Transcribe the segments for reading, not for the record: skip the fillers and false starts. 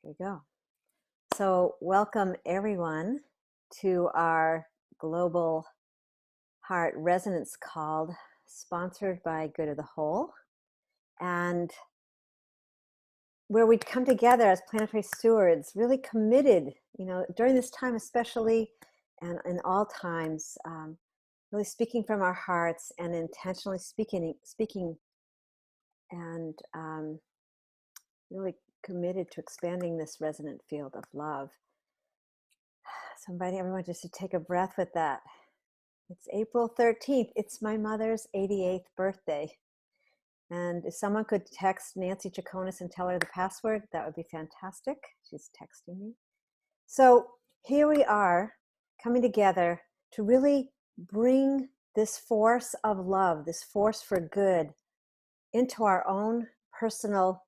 Here we go. So welcome everyone to our global heart resonance call, sponsored by Good of the Whole, and where we come together as planetary stewards, really committed, during this time especially, and in all times, really speaking from our hearts and intentionally speaking, and really committed to expanding this resonant field of love. So inviting everyone just to take a breath with that. It's April 13th. It's my mother's 88th birthday. And if someone could text Nancy Chaconis and tell her the password, that would be fantastic. She's texting me. So here we are coming together to really bring this force of love, this force for good, into our own personal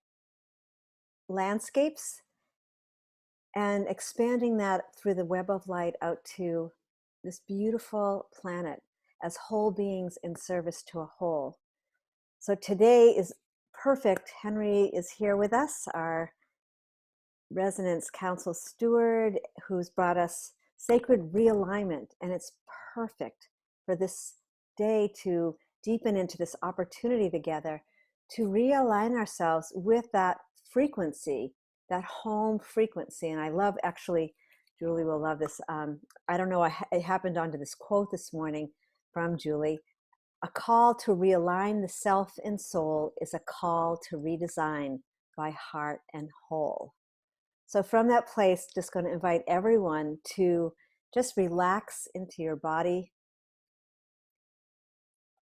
landscapes, and expanding that through the web of light out to this beautiful planet as whole beings in service to a whole. So today is perfect. Henry is here with us, our Resonance Council steward, who's brought us Sacred Realignment, and it's perfect for this day to deepen into this opportunity together to realign ourselves with that frequency, that home frequency. And I love, actually, Julie will love this. I don't know, I happened onto this quote this morning from Julie. A call to realign the self and soul is a call to redesign by heart and whole. So from that place, just going to invite everyone to just relax into your body,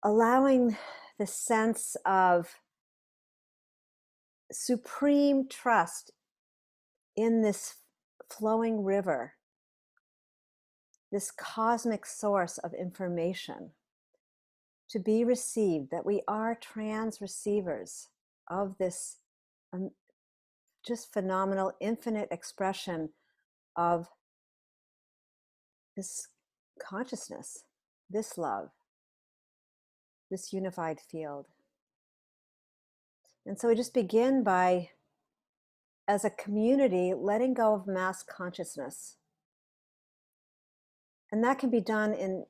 allowing the sense of supreme trust in this flowing river, this cosmic source of information to be received, that we are trans receivers of this just phenomenal, infinite expression of this consciousness, this love, this unified field. And so we just begin by, as a community, letting go of mass consciousness. And that can be done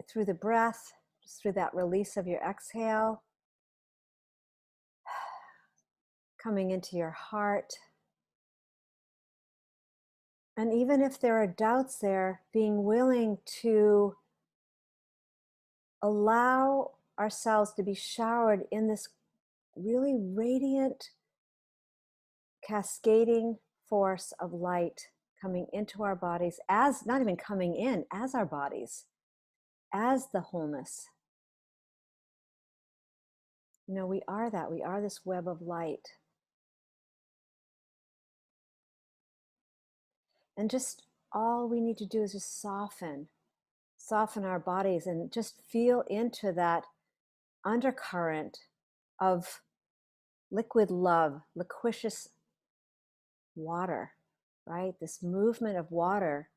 through the breath, just through that release of your exhale, coming into your heart. And even if there are doubts there, being willing to allow ourselves to be showered in this really radiant, cascading force of light coming into our bodies, as not even coming in, as our bodies, as the wholeness. We are that. We are this web of light. And just all we need to do is just soften our bodies and just feel into that undercurrent of liquid love, liquicious water, right? This movement of water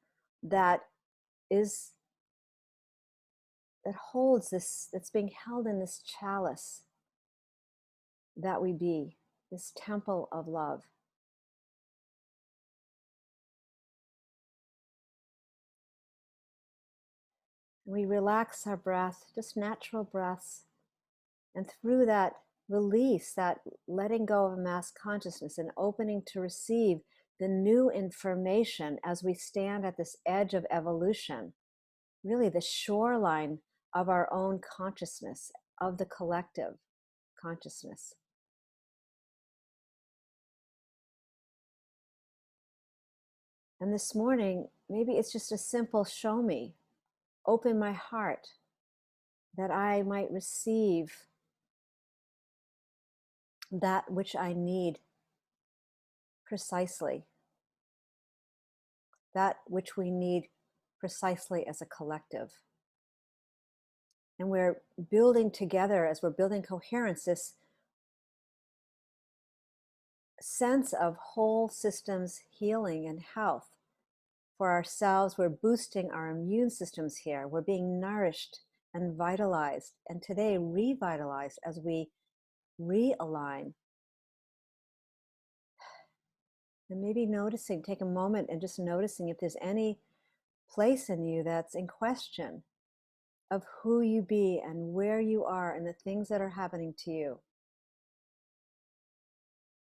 that holds this, that's being held in this chalice that we be, this temple of love. We relax our breath, just natural breaths. And through that release, that letting go of mass consciousness and opening to receive the new information as we stand at this edge of evolution, really the shoreline of our own consciousness, of the collective consciousness. And this morning, maybe it's just a simple show me, open my heart, that I might receive that which I need precisely, that which we need precisely as a collective. And we're building together, as we're building coherence, this sense of whole systems healing and health for ourselves. We're boosting our immune systems here. We're being nourished and vitalized, and today revitalized as we realign And maybe noticing, take a moment and just noticing if there's any place in you that's in question of who you be and where you are and the things that are happening to you.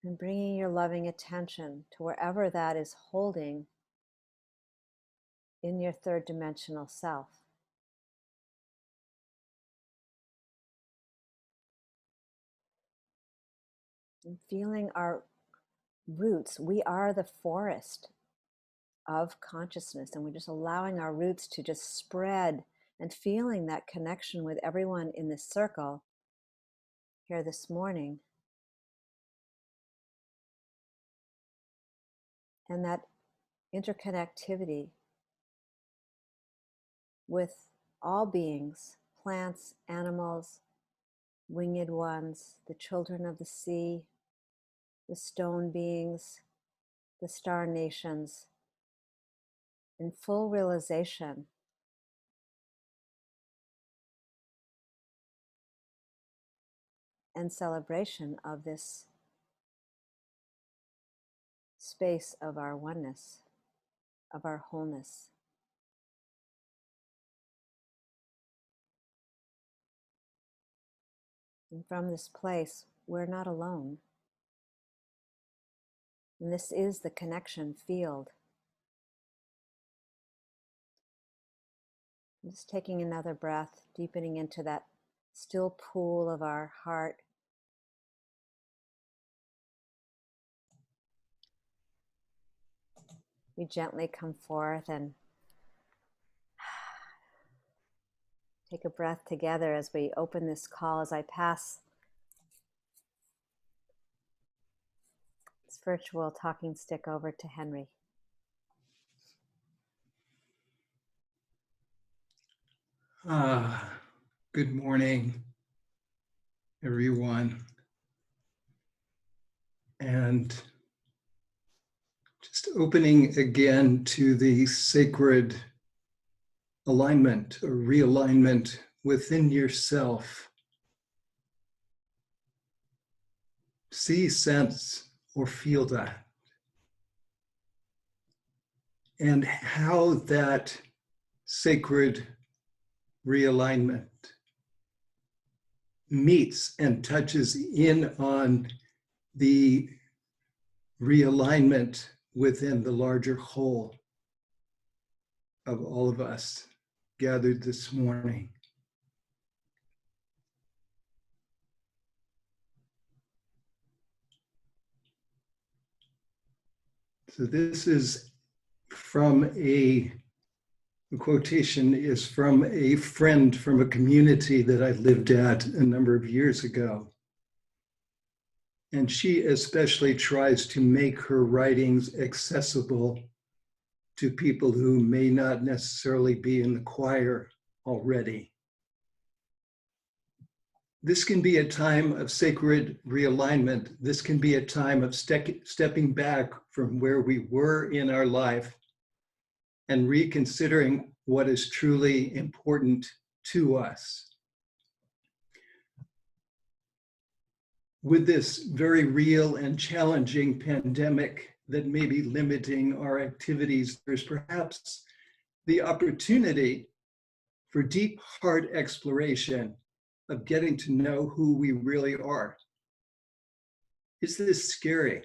And bringing your loving attention to wherever that is holding in your third dimensional self. And feeling our roots. We are the forest of consciousness, and we're just allowing our roots to just spread and feeling that connection with everyone in this circle here this morning. And that interconnectivity with all beings, plants, animals, winged ones, the children of the sea, the stone beings, the star nations, in full realization and celebration of this space of our oneness, of our wholeness. And from this place, we're not alone. And this is the connection field. Just taking another breath, deepening into that still pool of our heart. We gently come forth and take a breath together as we open this call, as I pass this virtual talking stick over to Henry. Good morning, everyone. And just opening again to the sacred alignment or realignment within yourself. See, sense, or feel that. And how that sacred realignment meets and touches in on the realignment within the larger whole of all of us gathered this morning. So this is from the quotation is from a friend from a community that I lived at a number of years ago. And she especially tries to make her writings accessible to people who may not necessarily be in the choir already. This can be a time of sacred realignment. This can be a time of stepping back from where we were in our life and reconsidering what is truly important to us. With this very real and challenging pandemic that may be limiting our activities, there's perhaps the opportunity for deep heart exploration of getting to know who we really are. Is this scary?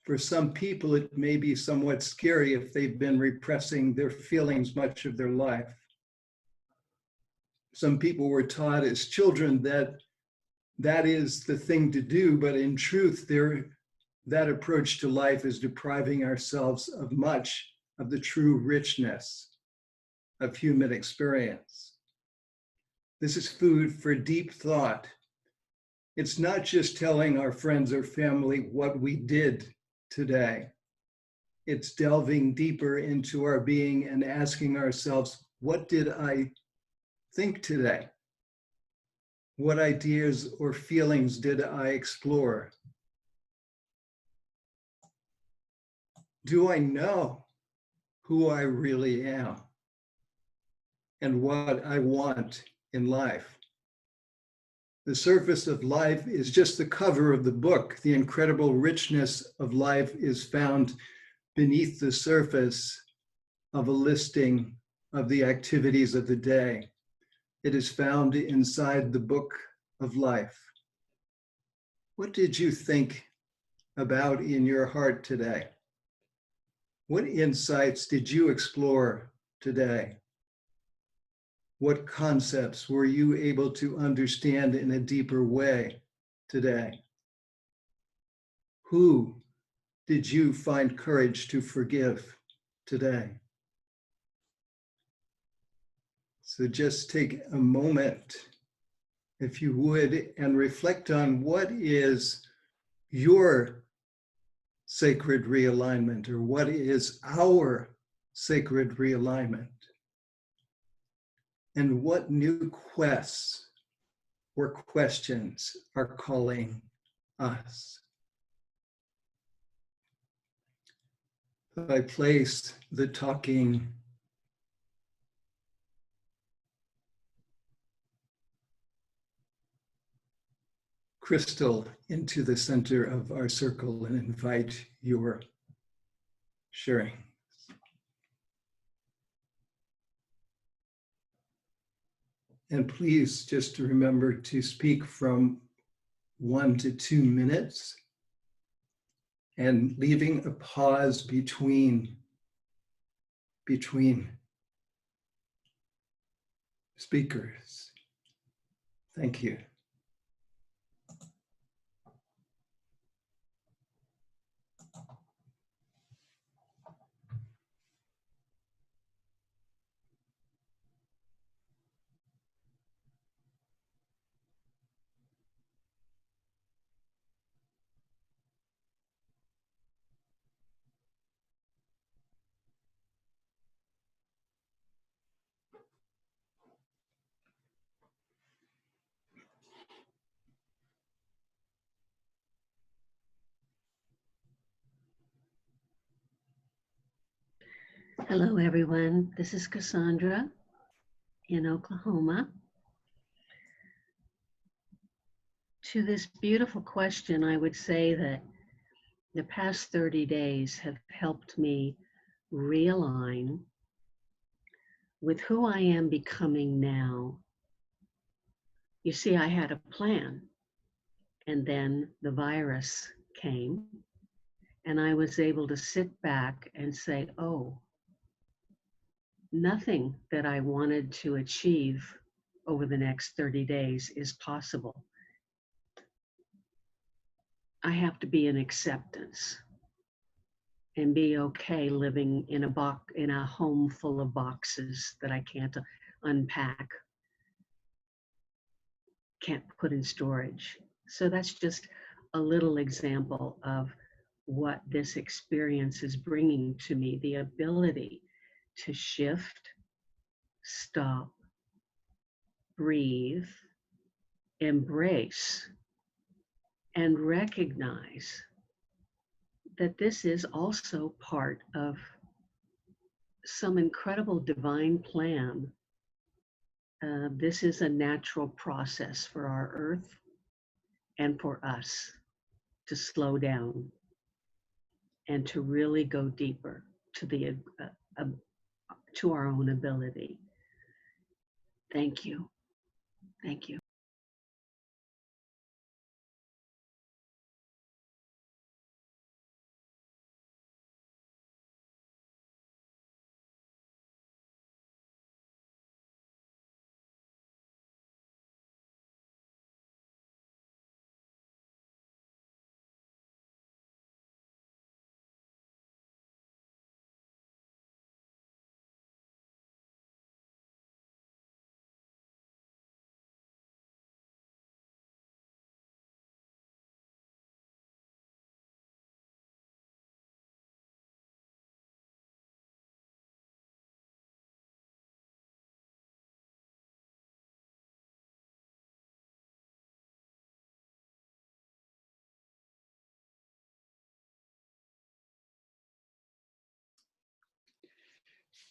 For some people, it may be somewhat scary if they've been repressing their feelings much of their life. Some people were taught as children that that is the thing to do, but in truth, that approach to life is depriving ourselves of much of the true richness of human experience. This is food for deep thought. It's not just telling our friends or family what we did today. It's delving deeper into our being and asking ourselves, what did I think today? What ideas or feelings did I explore? Do I know who I really am and what I want in life? The surface of life is just the cover of the book. The incredible richness of life is found beneath the surface of a listing of the activities of the day. It is found inside the book of life. What did you think about in your heart today? What insights did you explore today? What concepts were you able to understand in a deeper way today? Who did you find courage to forgive today? So just take a moment, if you would, and reflect on what is your sacred realignment, or what is our sacred realignment, and what new quests or questions are calling us. I place the talking crystal into the center of our circle and invite your sharing. And please just remember to speak from 1 to 2 minutes, and leaving a pause between speakers. Thank you. Hello, everyone. This is Cassandra in Oklahoma. To this beautiful question, I would say that the past 30 days have helped me realign with who I am becoming now. You see, I had a plan, and then the virus came, and I was able to sit back and say, oh, nothing that I wanted to achieve over the next 30 days is possible. I have to be in acceptance and be okay living in a home full of boxes that I can't unpack, can't put in storage. So that's just a little example of what this experience is bringing to me, the ability to shift, stop, breathe, embrace, and recognize that this is also part of some incredible divine plan. This is a natural process for our earth and for us to slow down and to really go deeper to our own ability. Thank you. Thank you.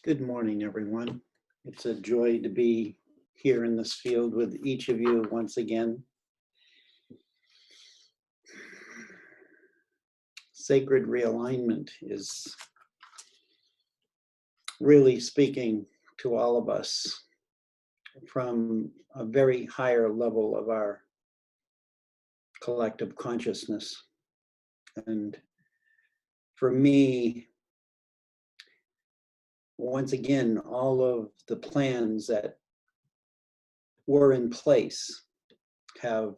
Good morning, everyone. It's a joy to be here in this field with each of you once again. Sacred Realignment is really speaking to all of us from a very higher level of our collective consciousness. And for me, once again, all of the plans that were in place have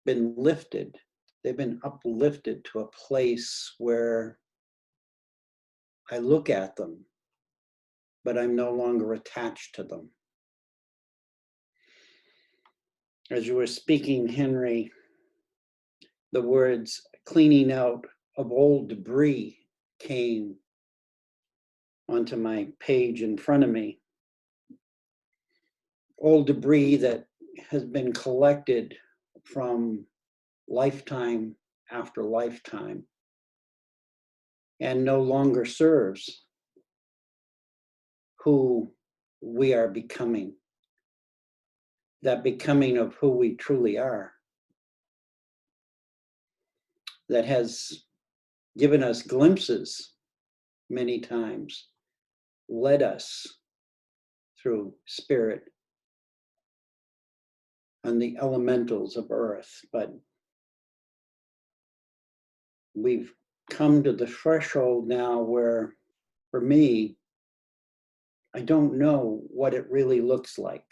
been lifted. They've been uplifted to a place where I look at them, but I'm no longer attached to them. As you were speaking, Henry, the words cleaning out of old debris came onto my page in front of me. Old debris that has been collected from lifetime after lifetime and no longer serves who we are becoming, that becoming of who we truly are, that has given us glimpses many times, led us through spirit and the elementals of earth, but we've come to the threshold now where, for me, I don't know what it really looks like.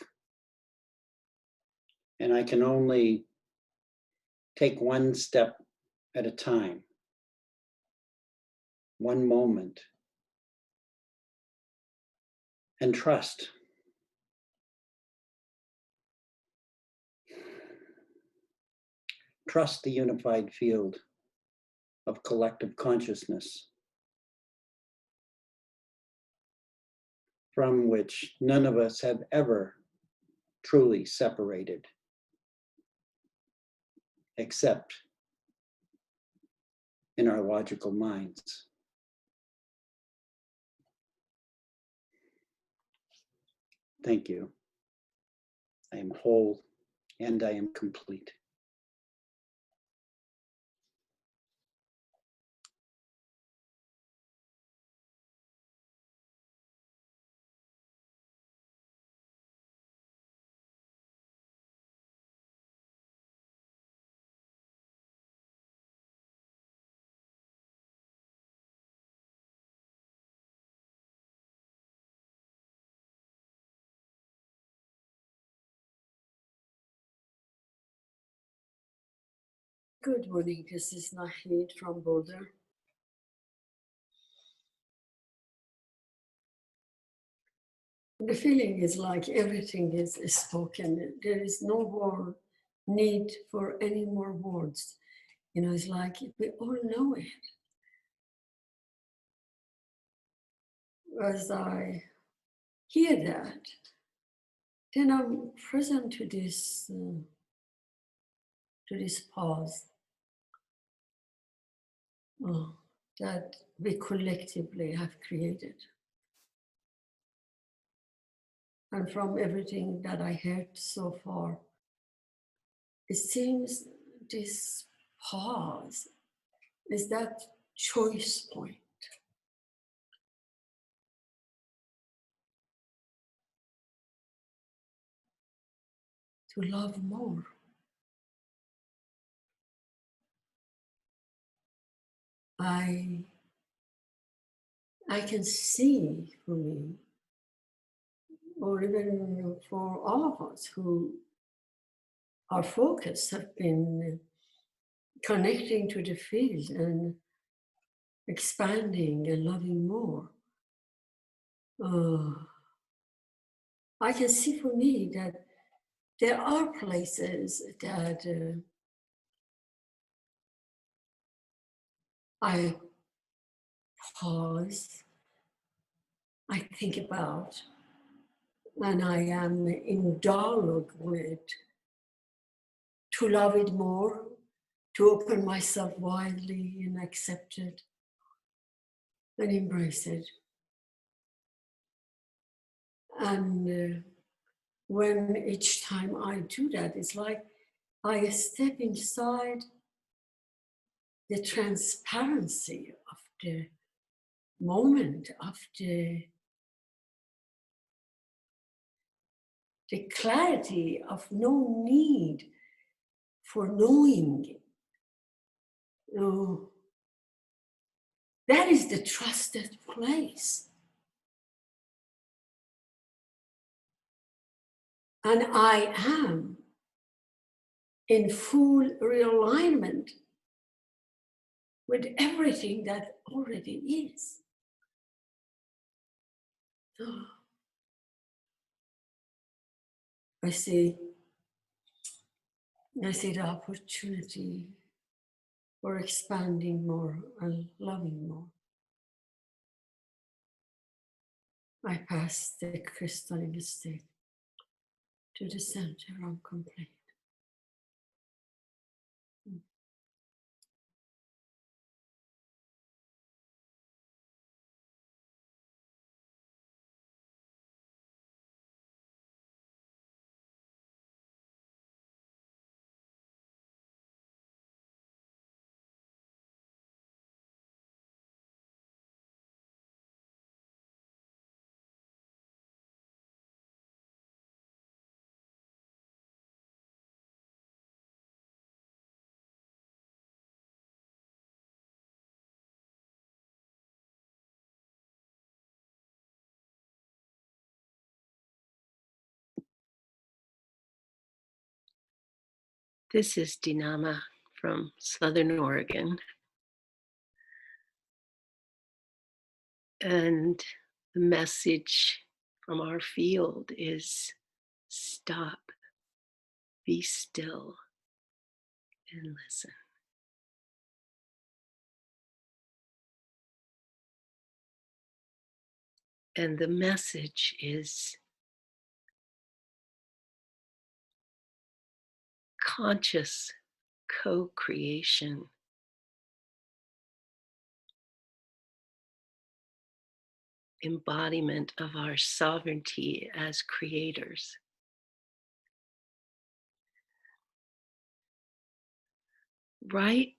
And I can only take one step at a time, one moment, and trust. Trust the unified field of collective consciousness, from which none of us have ever truly separated, except in our logical minds. Thank you. I am whole and I am complete. Good morning, this is Nahid from Boulder. The feeling is like everything is spoken. There is no more need for any more words. You know, it's like we all know it. As I hear that, then I'm present to this pause that we collectively have created. And from everything that I heard so far, it seems this pause is that choice point. To love more. I can see for me, or even for all of us who our focus have been connecting to the field and expanding and loving more. I can see for me that there are places that I pause, I think about, and I am in dialogue with, to love it more, to open myself widely and accept it and embrace it. And when each time I do that, it's like I step inside the transparency of the moment, of the clarity of no need for knowing. No, that is the trusted place. And I am in full realignment with everything that already is. Oh, I see the opportunity for expanding more and loving more. I pass the crystalline state to the center. I'm complete. This is Dinama from Southern Oregon. And the message from our field is stop, be still, and listen. And the message is conscious co-creation. Embodiment of our sovereignty as creators. Right?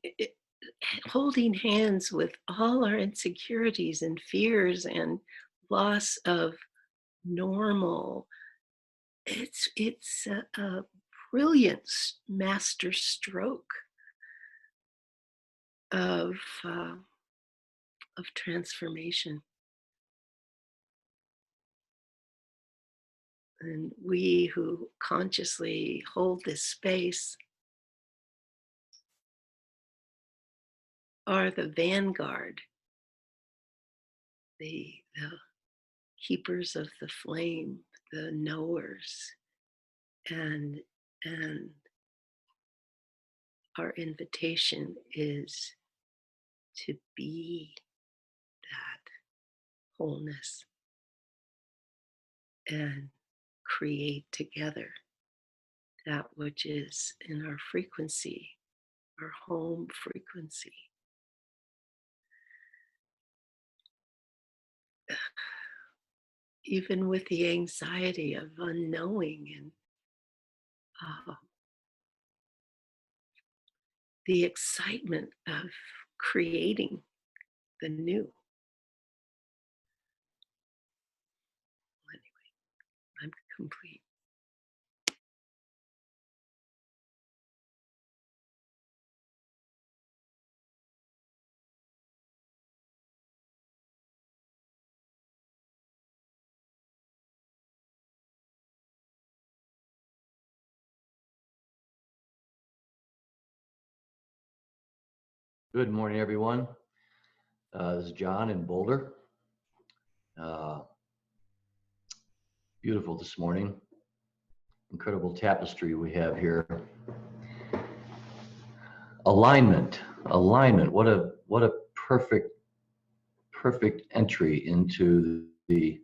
Holding hands with all our insecurities and fears and loss of normal. It's a brilliant master stroke of transformation. And we who consciously hold this space are the vanguard, the keepers of the flame, the knowers, and our invitation is to be that wholeness and create together that which is in our frequency, our home frequency. Even with the anxiety of unknowing and the excitement of creating the new. Anyway, I'm complete. Good morning, everyone. This is John in Boulder. Beautiful this morning. Incredible tapestry we have here. Alignment. What a perfect entry into the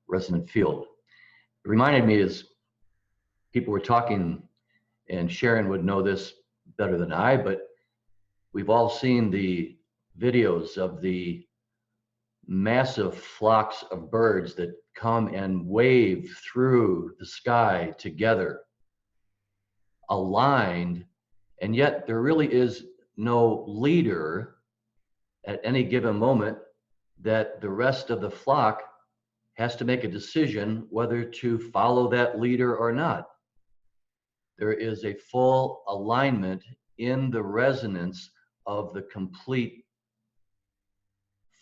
resonant field. It reminded me as people were talking, and Sharon would know this better than I, but we've all seen the videos of the massive flocks of birds that come and wave through the sky together, aligned, and yet there really is no leader at any given moment that the rest of the flock has to make a decision whether to follow that leader or not. There is a full alignment in the resonance of the complete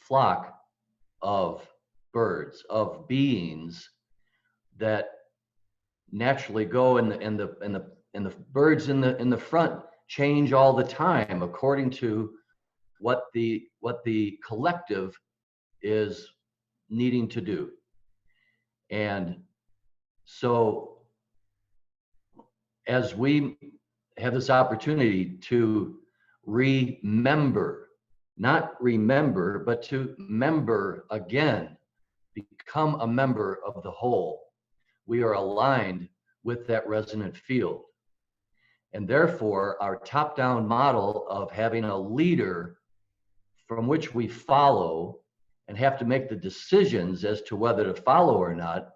flock of birds, of beings that naturally go, and the birds in the front change all the time according to what the collective is needing to do. And so as we have this opportunity to remember, not remember, but to member again, become a member of the whole, we are aligned with that resonant field. And therefore, our top-down model of having a leader from which we follow and have to make the decisions as to whether to follow or not,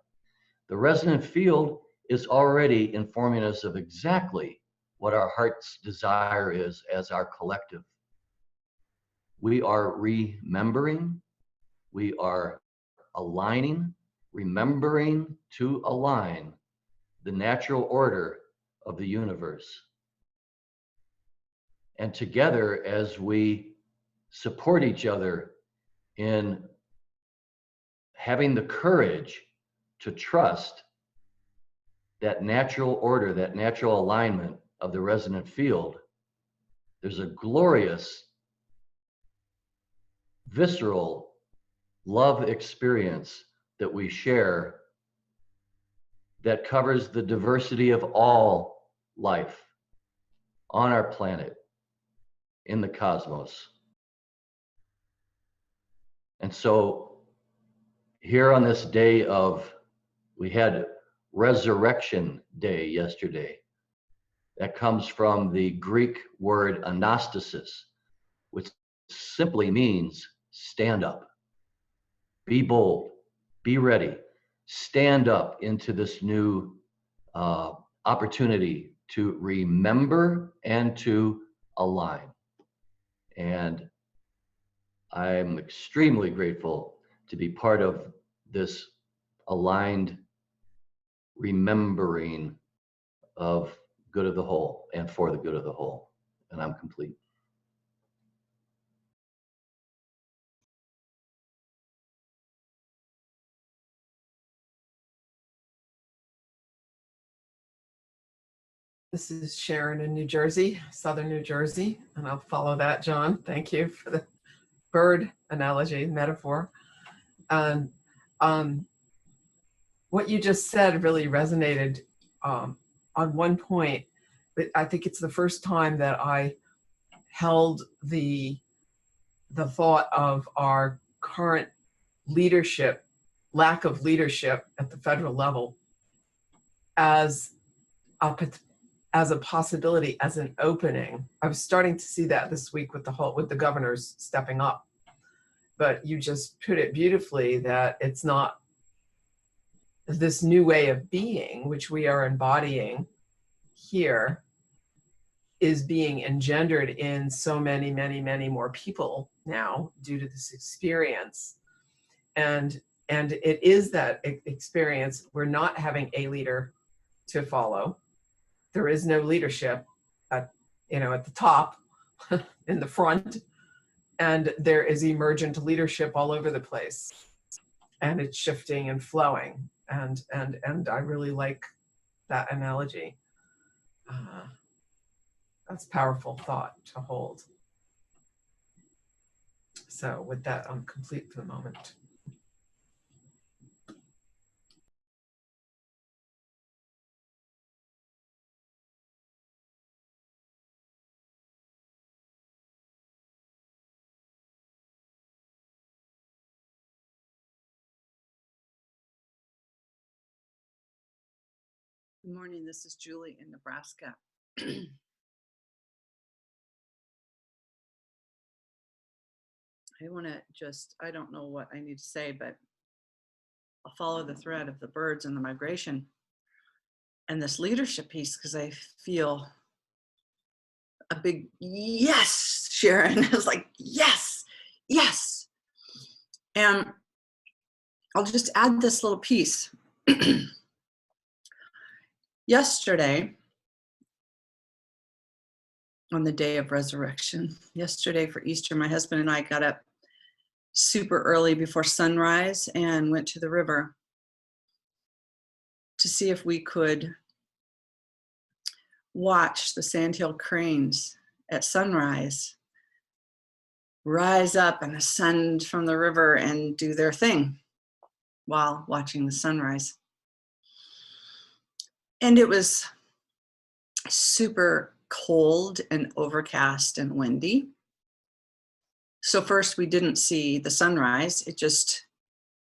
the resonant field is already informing us of exactly what our heart's desire is as our collective. We are remembering, we are aligning, remembering to align the natural order of the universe. And together, as we support each other in having the courage to trust that natural order, that natural alignment of the resonant field, there's a glorious, visceral love experience that we share that covers the diversity of all life on our planet, in the cosmos. And so here on this day we had Resurrection Day yesterday. That comes from the Greek word anastasis, which simply means stand up, be bold, be ready, stand up into this new opportunity to remember and to align. And I'm extremely grateful to be part of this aligned remembering of good of the whole and for the good of the whole. And I'm complete. This is Sharon in New Jersey, Southern New Jersey, and I'll follow that, John. Thank you for the bird analogy, metaphor. And what you just said really resonated on one point, but I think it's the first time that I held the thought of our current leadership, lack of leadership at the federal level as a possibility, as an opening. I was starting to see that this week with the governors stepping up. But you just put it beautifully that it's not this new way of being, which we are embodying here, is being engendered in so many, many, many more people now due to this experience. And it is that experience. We're not having a leader to follow. There is no leadership at the top, in the front, and there is emergent leadership all over the place, and it's shifting and flowing. And I really like that analogy. That's a powerful thought to hold. So with that, I'm complete for the moment. Good morning, this is Julie in Nebraska. I don't know what I need to say, but I'll follow the thread of the birds and the migration and this leadership piece, because I feel a big yes, Sharon. I was like, yes, yes. And I'll just add this little piece. Yesterday, on the day of resurrection, yesterday for Easter, my husband and I got up super early before sunrise and went to the river to see if we could watch the sandhill cranes at sunrise rise up and ascend from the river and do their thing while watching the sunrise. And it was super cold and overcast and windy. So first we didn't see the sunrise. It just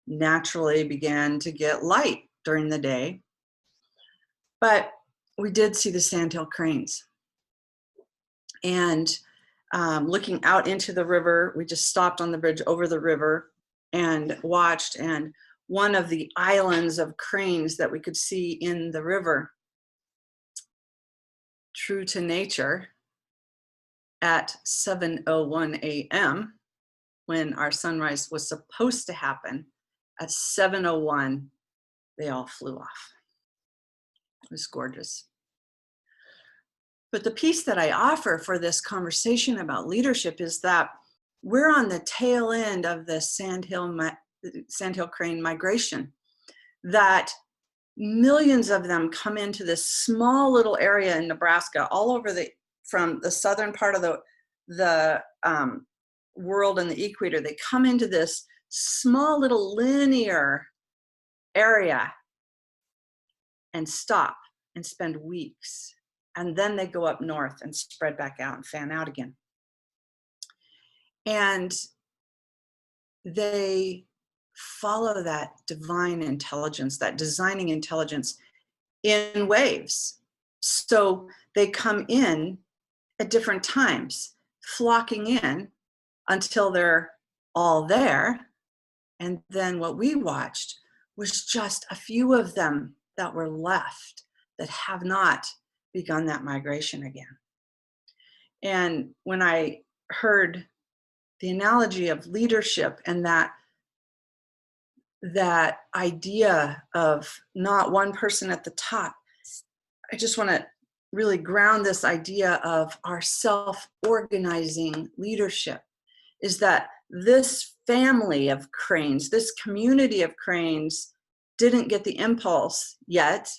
naturally began to get light during the day. But we did see the sandhill cranes. And looking out into the river, we just stopped on the bridge over the river and watched. And one of the islands of cranes that we could see in the river, true to nature, at 7:01 a.m., when our sunrise was supposed to happen, at 7:01, they all flew off. It was gorgeous. But the piece that I offer for this conversation about leadership is that we're on the tail end of the sandhill crane migration, that millions of them come into this small little area in Nebraska, all over from the southern part of the world and the equator. They come into this small little linear area and stop and spend weeks. And then they go up north and spread back out and fan out again. And they follow that divine intelligence, that designing intelligence in waves. So they come in at different times, flocking in until they're all there. And then what we watched was just a few of them that were left that have not begun that migration again. And when I heard the analogy of leadership and that idea of not one person at the top, I just want to really ground this idea of our self-organizing leadership, is that this family of cranes, this community of cranes, didn't get the impulse yet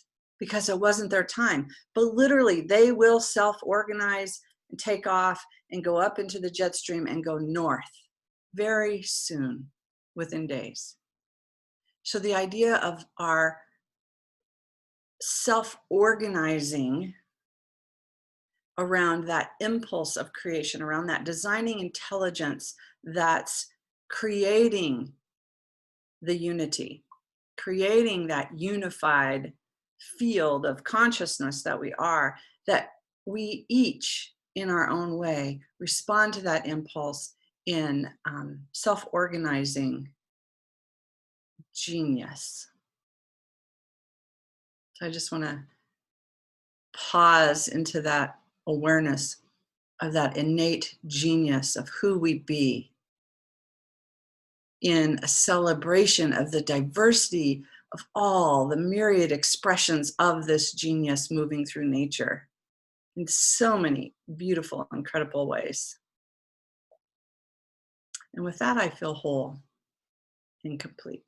because it wasn't their time. But literally, they will self-organize and take off and go up into the jet stream and go north very soon, within days. So the idea of our self-organizing around that impulse of creation, around that designing intelligence that's creating the unity, creating that unified field of consciousness that we are, that we each, in our own way, respond to that impulse in self-organizing genius. So I just want to pause into that awareness of that innate genius of who we be, in a celebration of the diversity of all the myriad expressions of this genius moving through nature in so many beautiful, incredible ways. And with that, I feel whole and complete.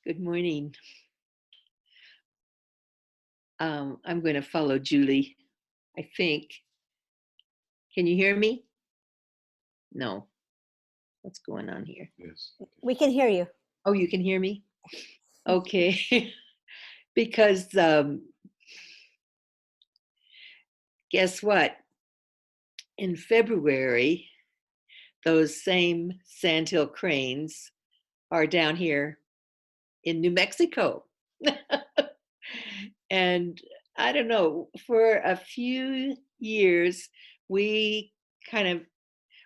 Good morning. I'm going to follow Julie, I think. Can you hear me? No. What's going on here? Yes. We can hear you. Oh, you can hear me? Okay. Because guess what? In February, those same sandhill cranes are down here in New Mexico. And I don't know, for a few years, we kind of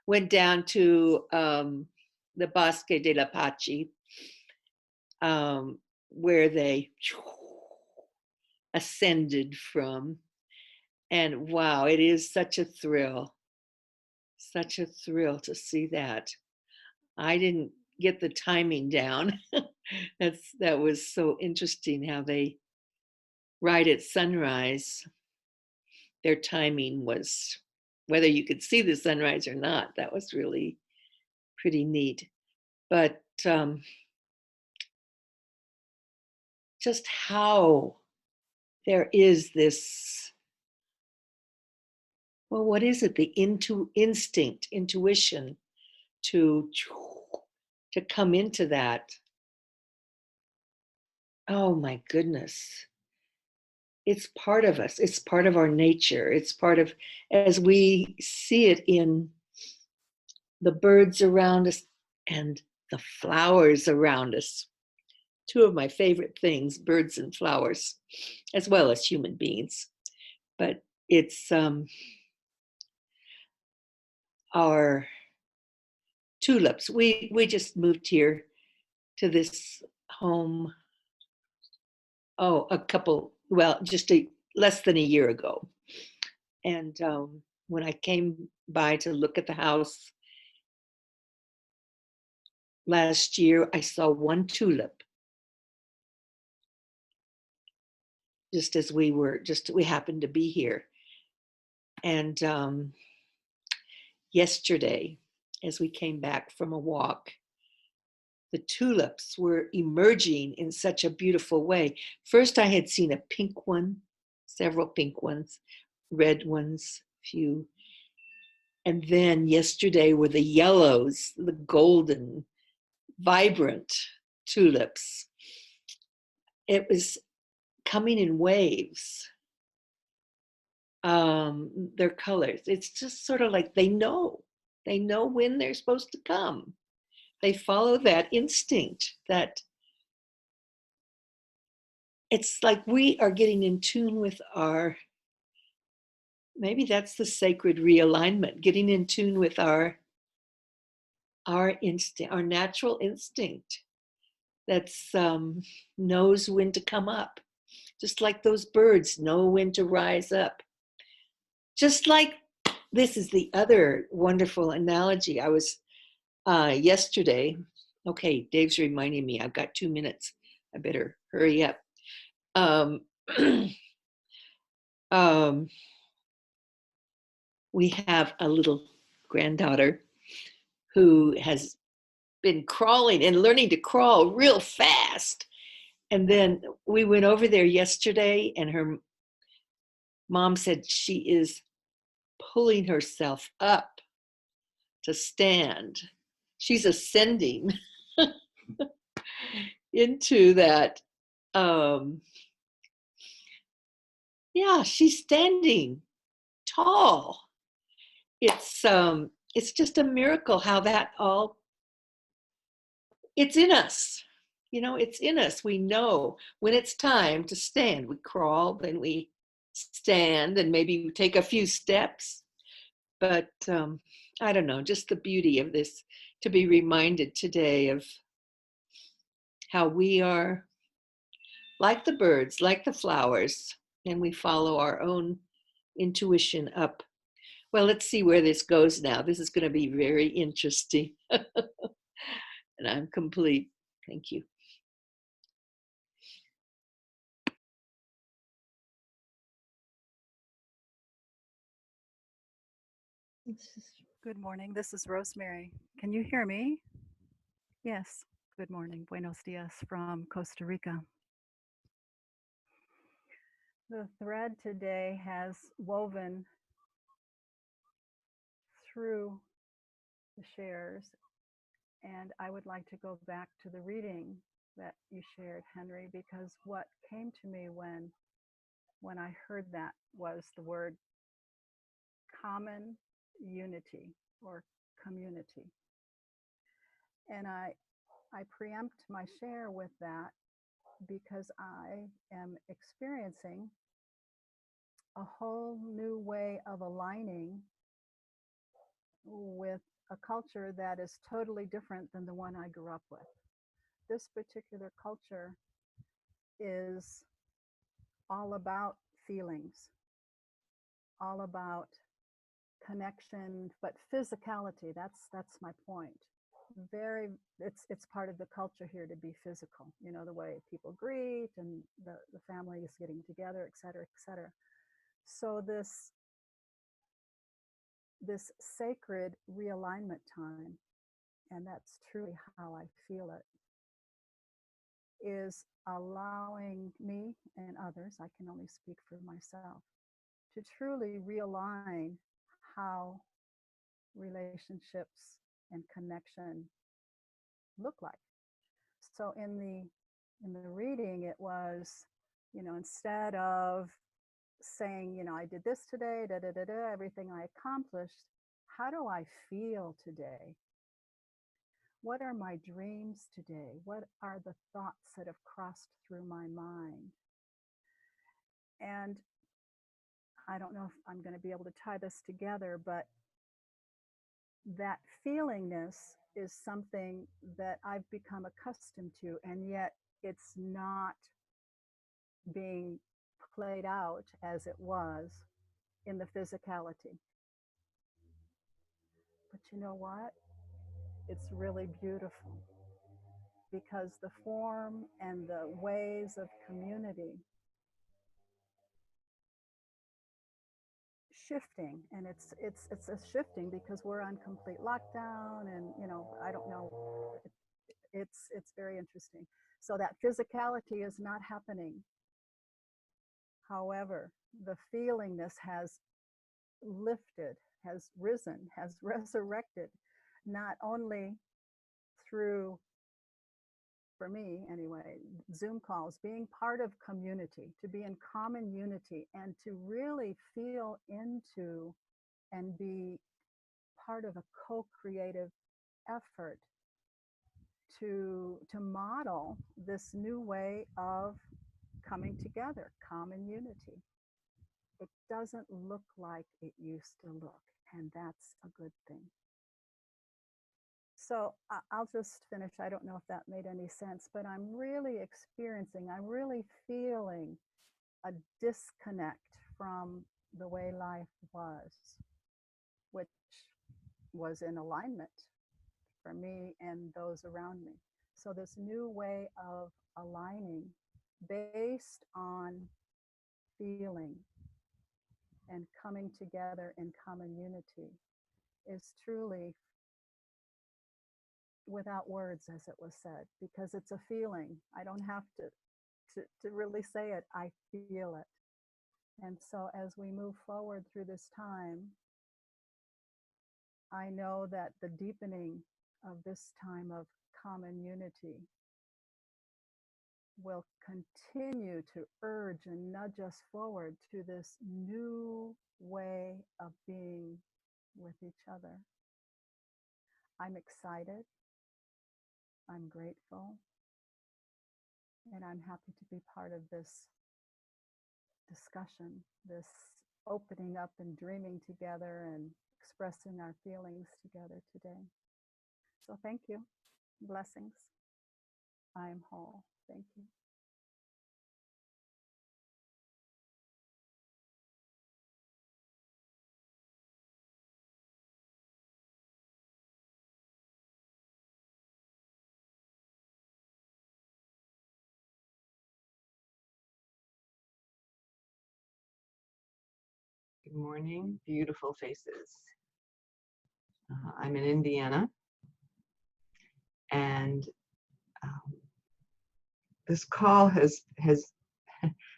went down to the Bosque de la Pachi, where they ascended from. And wow, it is such a thrill to see that. I didn't get the timing down. That was so interesting how they right at sunrise, their timing was whether you could see the sunrise or not. That was really pretty neat. But just how there is this, well, what is it? The intuition to come into that. Oh my goodness. It's part of us. It's part of our nature. It's part of, as we see it in the birds around us and the flowers around us. Two of my favorite things, birds and flowers, as well as human beings. But it's our tulips. We just moved here to this home, just less than a year ago. And when I came by to look at the house last year, I saw one tulip. We happened to be here. And yesterday, as we came back from a walk, the tulips were emerging in such a beautiful way. First, I had seen a pink one, several pink ones, red ones, few. And then yesterday were the yellows, the golden, vibrant tulips. It was coming in waves. Their colors. It's just sort of like they know when they're supposed to come. They follow that instinct, that it's like we are getting in tune with maybe that's the sacred realignment, getting in tune with our instinct, our natural instinct that's knows when to come up, just like those birds know when to rise up. Just like, this is the other wonderful analogy. I was yesterday, okay, Dave's reminding me I've got 2 minutes. I better hurry up. We have a little granddaughter who has been crawling and learning to crawl real fast. And then we went over there yesterday and her mom said she is pulling herself up to stand. She's ascending into that. She's standing tall. It's just a miracle how that all, it's in us. It's in us. We know when it's time to stand. We crawl, then we stand, and maybe we take a few steps. But I don't know, just the beauty of this, to be reminded today of how we are like the birds, like the flowers, and we follow our own intuition up. Well, let's see where this goes now. This is going to be very interesting. And I'm complete. Thank you. Good morning. This is Rosemary. Can you hear me? Yes. Good morning. Buenos dias from Costa Rica. The thread today has woven through the shares, and I would like to go back to the reading that you shared, Henry, because what came to me when I heard that was the word common unity or community. And I preempt my share with that because I am experiencing a whole new way of aligning with a culture that is totally different than the one I grew up with. This particular culture is all about feelings, all about connection, but physicality. That's my point. Very, it's part of the culture here to be physical. You know, the way people greet and the family is getting together, et cetera, et cetera. So this sacred realignment time, and that's truly how I feel it, is allowing me and others, I can only speak for myself, to truly realign how relationships and connection look like. So in the reading, it was, you know, instead of saying, you know, I did this today, da da da da, everything I accomplished, how do I feel today? What are my dreams today? What are the thoughts that have crossed through my mind? And I don't know if I'm going to be able to tie this together, but that feelingness is something that I've become accustomed to, and yet it's not being played out as it was in the physicality. But you know what? It's really beautiful, because the form and the ways of community shifting, and it's a shifting because we're on complete lockdown, and you know, I don't know, it's very interesting. So that physicality is not happening. However, the feelingness has lifted, has risen, has resurrected, not only through, for me anyway, Zoom calls, being part of community, to be in common unity, and to really feel into and be part of a co-creative effort to model this new way of coming together, common unity. It doesn't look like it used to look, and that's a good thing. So I'll just finish. I don't know if that made any sense, but I'm really feeling a disconnect from the way life was, which was in alignment for me and those around me. So this new way of aligning based on feeling and coming together in common unity is truly without words, as it was said, because it's a feeling. I don't have to really say it. I feel it. And so as we move forward through this time, I know that the deepening of this time of common unity will continue to urge and nudge us forward to this new way of being with each other. I'm excited, I'm grateful, and I'm happy to be part of this discussion, this opening up and dreaming together and expressing our feelings together today. So thank you. Blessings. I am whole. Thank you. Good morning, beautiful faces. I'm in Indiana, and this call has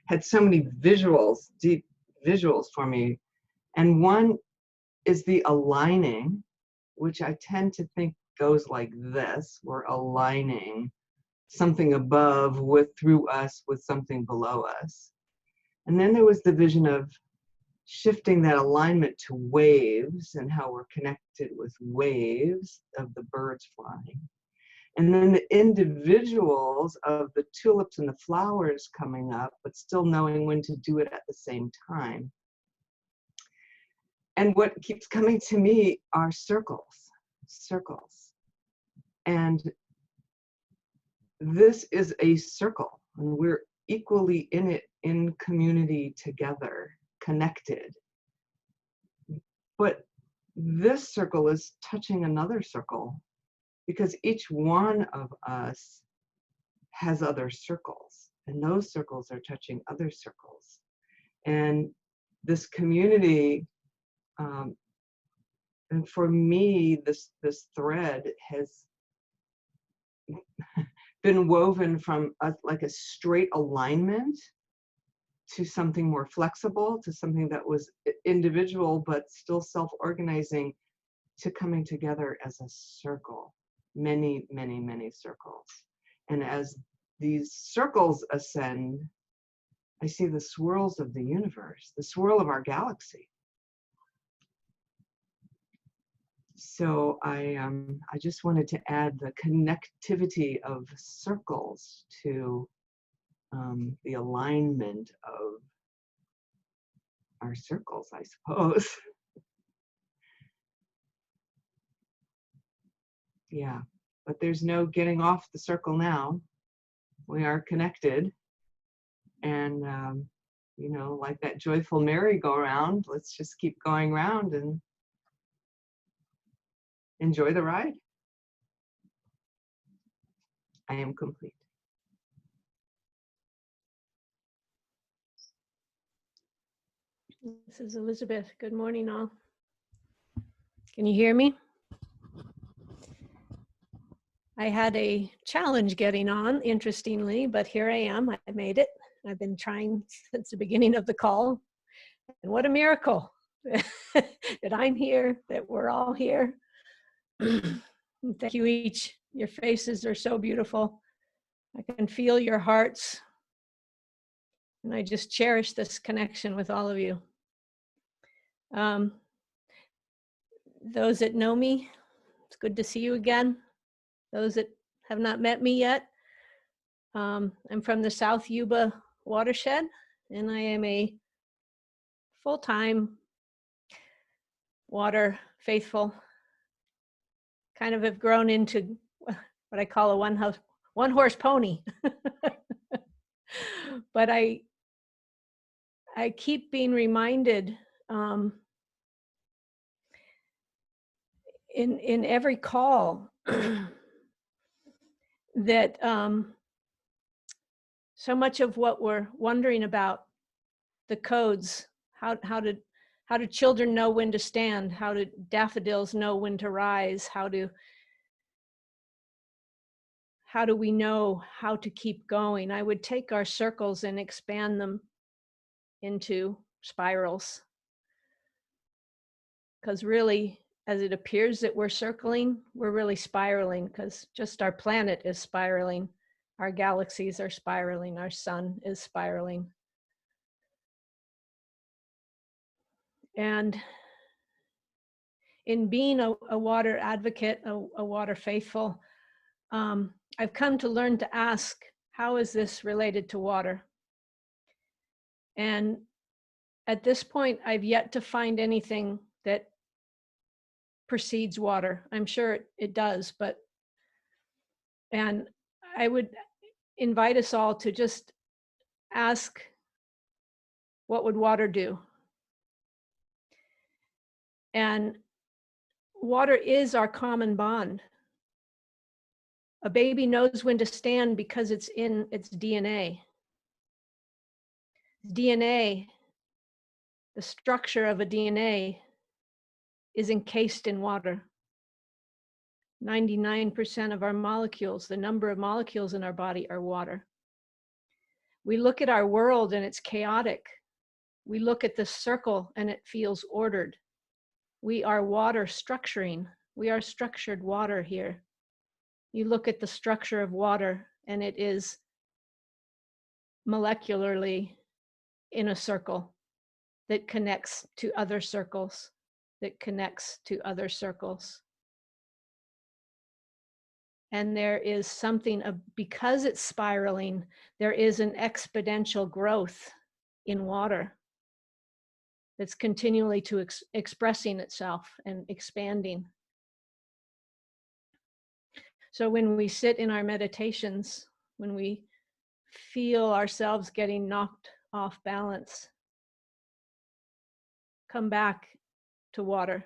had so many visuals, deep visuals for me. And one is the aligning, which I tend to think goes like this. We're aligning something above with through us with something below us. And then there was the vision of shifting that alignment to waves and how we're connected with waves of the birds flying. And then the individuals of the tulips and the flowers coming up, but still knowing when to do it at the same time. And what keeps coming to me are circles, circles. And this is a circle, and we're equally in it, in community together, connected. But this circle is touching another circle because each one of us has other circles, and those circles are touching other circles. And this community, and for me, this thread has been woven from like a straight alignment to something more flexible, to something that was individual but still self-organizing, to coming together as a circle, many, many, many circles. And as these circles ascend, I see the swirls of the universe, the swirl of our galaxy. So I just wanted to add the connectivity of circles to the alignment of our circles, I suppose. Yeah, but there's no getting off the circle now. We are connected. And, you know, like that joyful merry-go-round, let's just keep going round and enjoy the ride. I am complete. This is Elizabeth. Good morning, all. Can you hear me? I had a challenge getting on, interestingly, but here I am. I made it. I've been trying since the beginning of the call. And what a miracle that I'm here, that we're all here. Thank you each. Your faces are so beautiful. I can feel your hearts. And I just cherish this connection with all of you. Those that know me, it's good to see you again. Those that have not met me yet, I'm from the South Yuba watershed, and I am a full-time water faithful. Kind of have grown into what I call a one-horse pony. But I keep being reminded in every call that so much of what we're wondering about, the codes, how do children know when to stand? How do daffodils know when to rise? How do we know how to keep going? I would take our circles and expand them into spirals. Because really, as it appears that we're circling, we're really spiraling, because just our planet is spiraling. Our galaxies are spiraling. Our sun is spiraling. And in being a water advocate, a water faithful, I've come to learn to ask, how is this related to water? And at this point, I've yet to find anything that precedes water. I'm sure it does, and I would invite us all to just ask, what would water do? And water is our common bond. A baby knows when to stand because it's in its DNA. DNA, the structure of a DNA, is encased in water. 99% of our molecules, the number of molecules in our body, are water. We look at our world and it's chaotic. We look at the circle and it feels ordered. We are water structuring. We are structured water here. You look at the structure of water and it is molecularly in a circle that connects to other circles, that connects to other circles. And there is something, because it's spiraling, there is an exponential growth in water. that's continually to expressing itself and expanding. So when we sit in our meditations, when we feel ourselves getting knocked off balance, come back to water.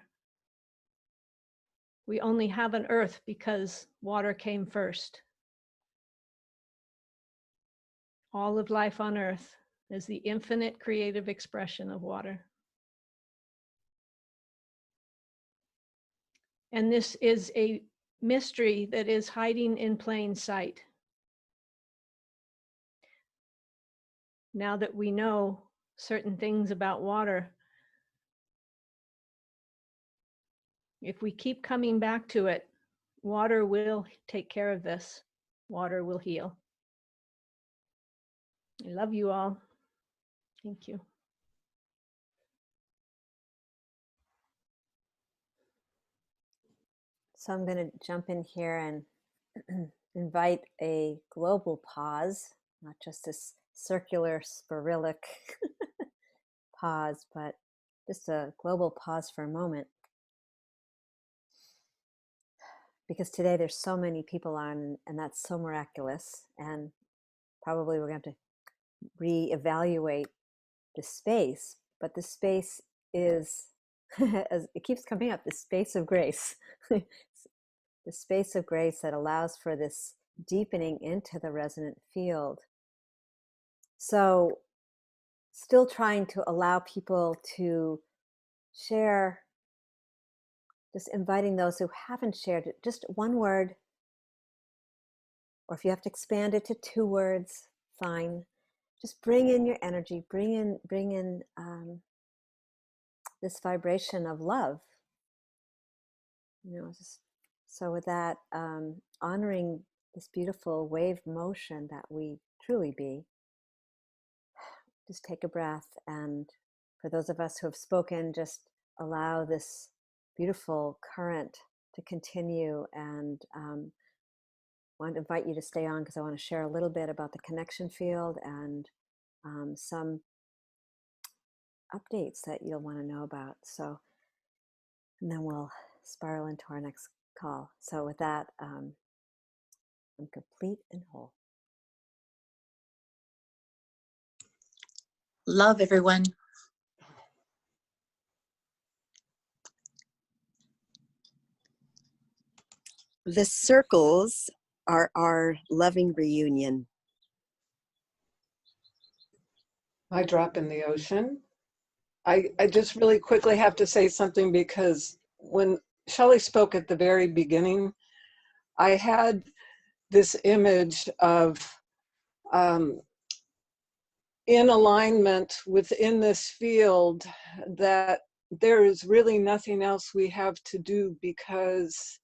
We only have an earth because water came first. All of life on earth is the infinite creative expression of water. And this is a mystery that is hiding in plain sight. Now that we know certain things about water, if we keep coming back to it, water will take care of this. Water will heal. I love you all. Thank you. So I'm going to jump in here and invite a global pause, not just this circular, sporadic pause, but just a global pause for a moment. Because today there's so many people on, and that's so miraculous. And probably we're going to have to reevaluate the space, but the space is, as it keeps coming up, the space of grace. The space of grace that allows for this deepening into the resonant field. So still trying to allow people to share, just inviting those who haven't shared it, just one word, or if you have to expand it to 2 words, fine. Just bring in your energy, bring in this vibration of love. Just so with that, honoring this beautiful wave motion that we truly be. Just take a breath, and for those of us who have spoken, just allow this beautiful current to continue. And want to invite you to stay on because I want to share a little bit about the connection field and some updates that you'll want to know about. So, and then we'll spiral into our next call. So with that, I'm complete and whole. Love, everyone. The circles are our loving reunion. I drop in the ocean. I just really quickly have to say something, because when Shelley spoke at the very beginning, I had this image of in alignment within this field, that there is really nothing else we have to do, because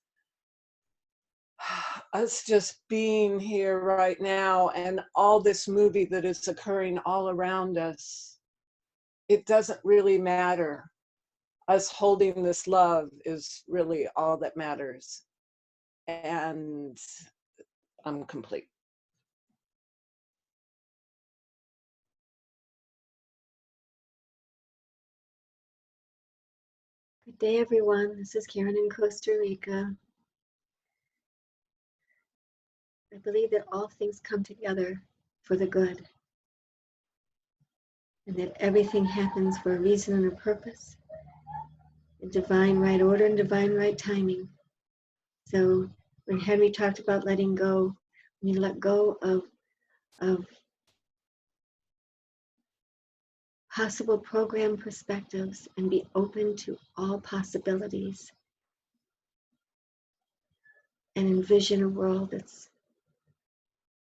us just being here right now and all this movie that is occurring all around us, it doesn't really matter. Us holding this love is really all that matters. And I'm complete. Good day, everyone. This is Karen in Costa Rica. I believe that all things come together for the good, and that everything happens for a reason and a purpose, in divine right order and divine right timing. So when Henry talked about letting go, when you let go of possible program perspectives and be open to all possibilities, and envision a world that's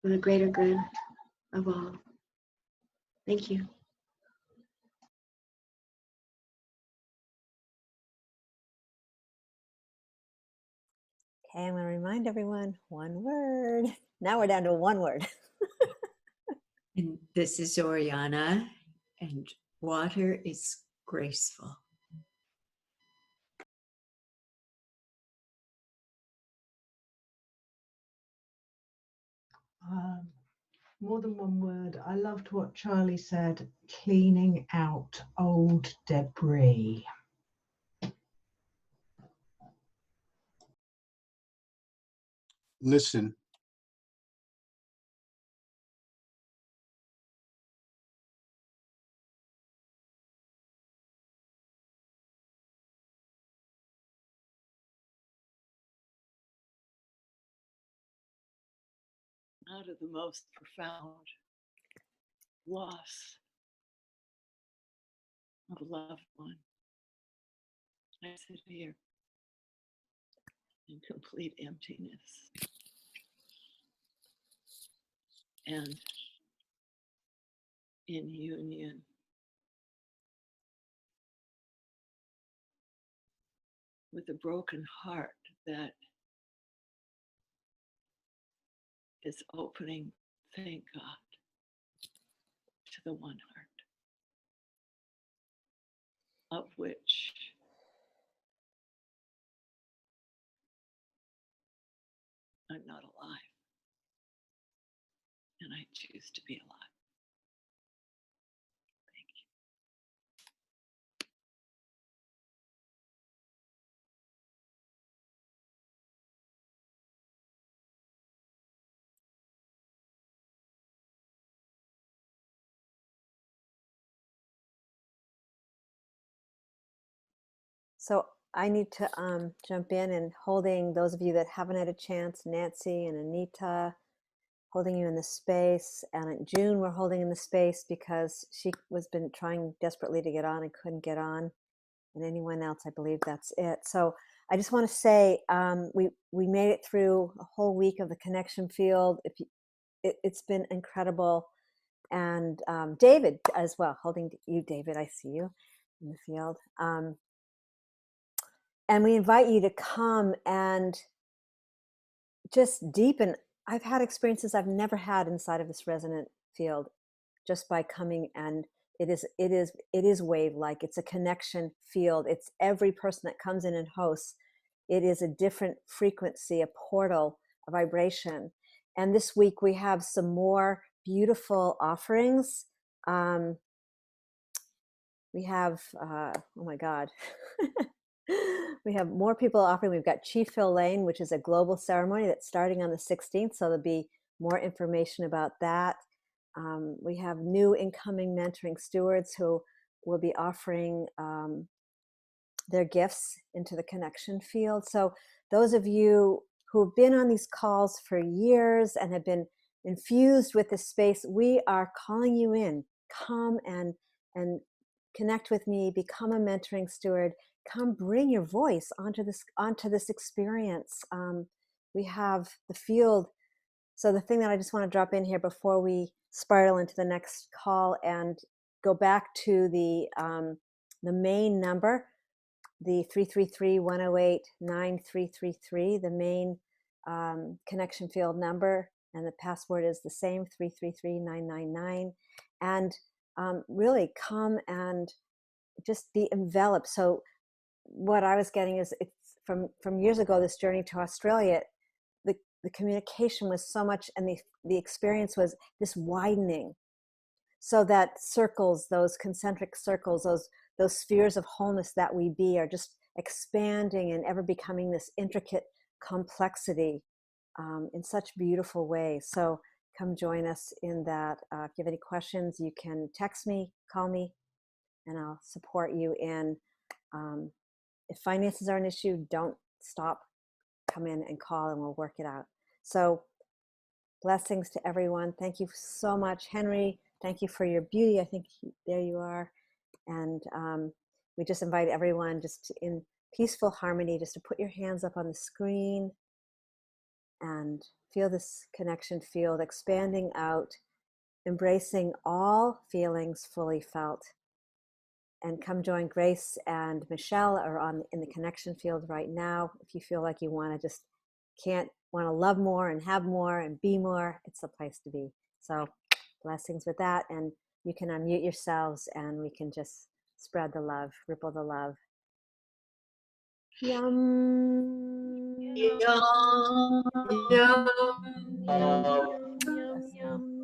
for the greater good of all. Thank you. Okay, I'm going to remind everyone, 1 word. Now we're down to 1 word. And this is Oriana, and water is graceful. more than one word. I loved what Charlie said, cleaning out old debris. Listen. Out of the most profound loss of a loved one, I sit here in complete emptiness and in union with a broken heart that is opening, thank God, to the one heart of which I'm not alive, and I choose to be alive. Thank you. So I need to jump in and holding those of you that haven't had a chance, Nancy and Anita, holding you in the space. And June, we're holding in the space because she was been trying desperately to get on and couldn't get on. And anyone else, I believe that's it. So I just want to say we made it through a whole week of the connection field. It's been incredible. And David as well, holding you, David, I see you in the field. And we invite you to come and just deepen. I've had experiences I've never had inside of this resonant field just by coming, and it is wave-like. It's a connection field. It's every person that comes in and hosts. It is a different frequency, a portal, a vibration. And this week we have some more beautiful offerings. We have, oh my God. We have more people offering. We've got Chief Phil Lane, which is a global ceremony that's starting on the 16th. So there'll be more information about that. We have new incoming mentoring stewards who will be offering their gifts into the connection field. So those of you who have been on these calls for years and have been infused with this space, we are calling you in. Come and connect with me, become a mentoring steward, come bring your voice onto this experience. We have the field. So the thing that I just want to drop in here before we spiral into the next call and go back to the main number, the 333-108-9333, the main connection field number, and the password is the same, 333-999. And really come and just be enveloped. So what I was getting is, it's from years ago, this journey to Australia, the communication was so much, and the experience was this widening, so that circles, those concentric circles, those spheres of wholeness that we be, are just expanding and ever becoming this intricate complexity in such beautiful ways. So come join us in that. If you have any questions, you can text me, call me, and I'll support you in. If finances are an issue, don't stop. Come in and call and we'll work it out. So blessings to everyone. Thank you so much, Henry. Thank you for your beauty. I think there you are. And we just invite everyone just in peaceful harmony, just to put your hands up on the screen and feel this connection field expanding out, embracing all feelings fully felt. And come join Grace and Michelle are in the connection field right now. If you feel like you want to love more and have more and be more, it's the place to be. So blessings with that. And you can unmute yourselves and we can just spread the love, ripple the love. Yum. Yum. Yum. Yum. Yum. Yum.